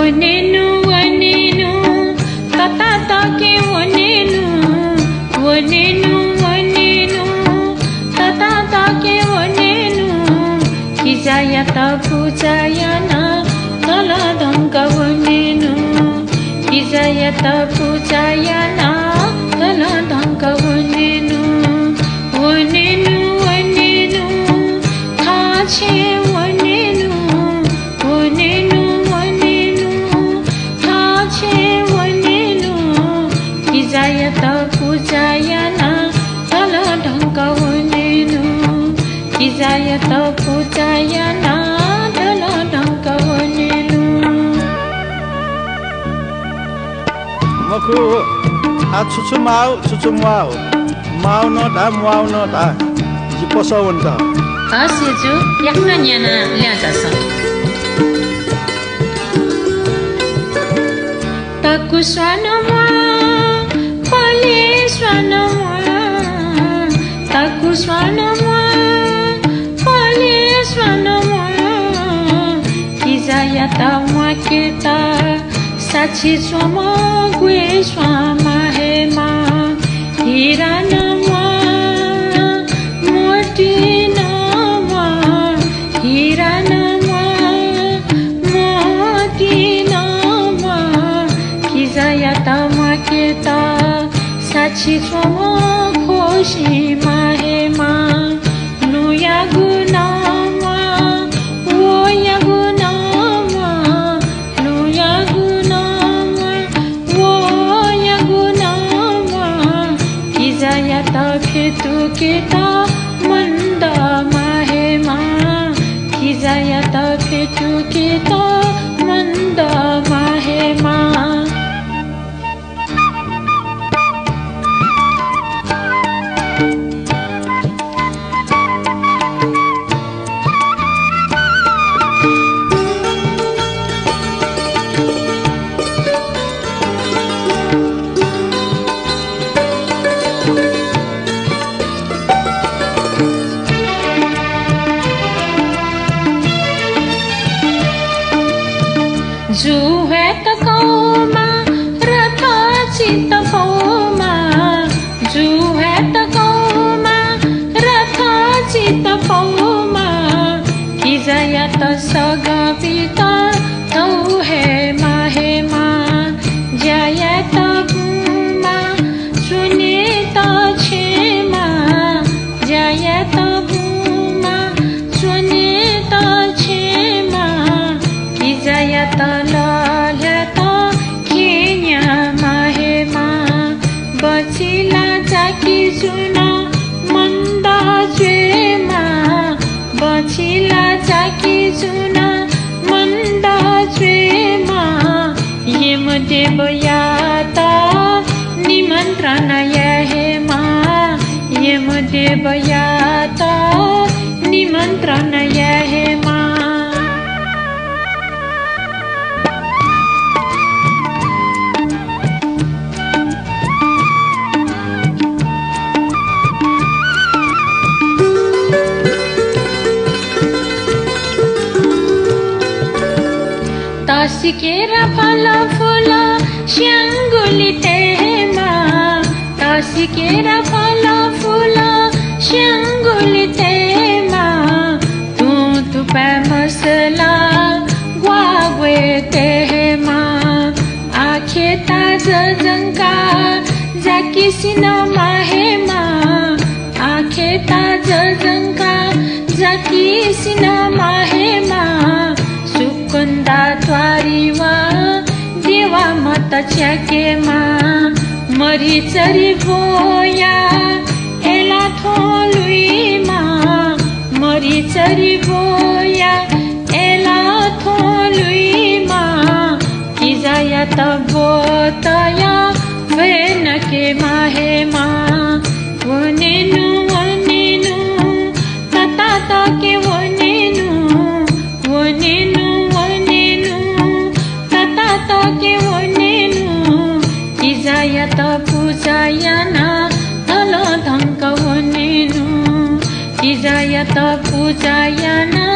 onenu onenu tata take onenu onenu onenu tata take onenu kijaya tapujayana tala dhanka onenu kijaya tapujayana tala dhanka onenu onenu onenu thache onenu onenu onenu thache onenu kijaya tapujayana tala dhanka onenu kijaya tapujayana tala dhanka onenu maku a chuchu mau mau no da ji poso wonta Asiju yakna nyana lianjasa taku swanama pali swanama taku swanama pali swanama kijaya tamwa kita sachi swama gwe swama hema hiranama motinama hiranama motinama kijaya tamwa kita sachi swama khoshi mahema nuya gunama oya gunama nuya gunama oya gunama kijaya tafitu kita manda mahema kijaya tafitu kita manda mahema जुहेत कौमा रथा चित पौमा जुहेत कौमा रथा चित पौमा kijayat sagavita tau he mahema jayat bhuma sunita chema jayat bhuma sunita chema kijayat lalata kenya mahema bachila jaki juna manda chema bachila jaki juna manda chema yemdev yata nimantrana yahema yemdev yata nimantrana yahema तासिकेरा फला फुला श्यांगुली तेमा तासिकेरा फला फुला श्यांगुली तेमा तू pay मसला ग्वावे तेमा आखे ताज जंका जाकी सिनमा हेमा आखे ताज जंका जाकी सिनमा हेमा सुकुंदा त्वारीवा देवा माता च्याकेमा मरी चरी भोया एला थोलुईमा मरी चरी भोया एला थोलुईमा kijaya tabotaya venake mahema onenu onenu tata ke onenu onenu onenu tata ke onenu kijaya tapujayana tala dhanka onenu kijaya tapujayana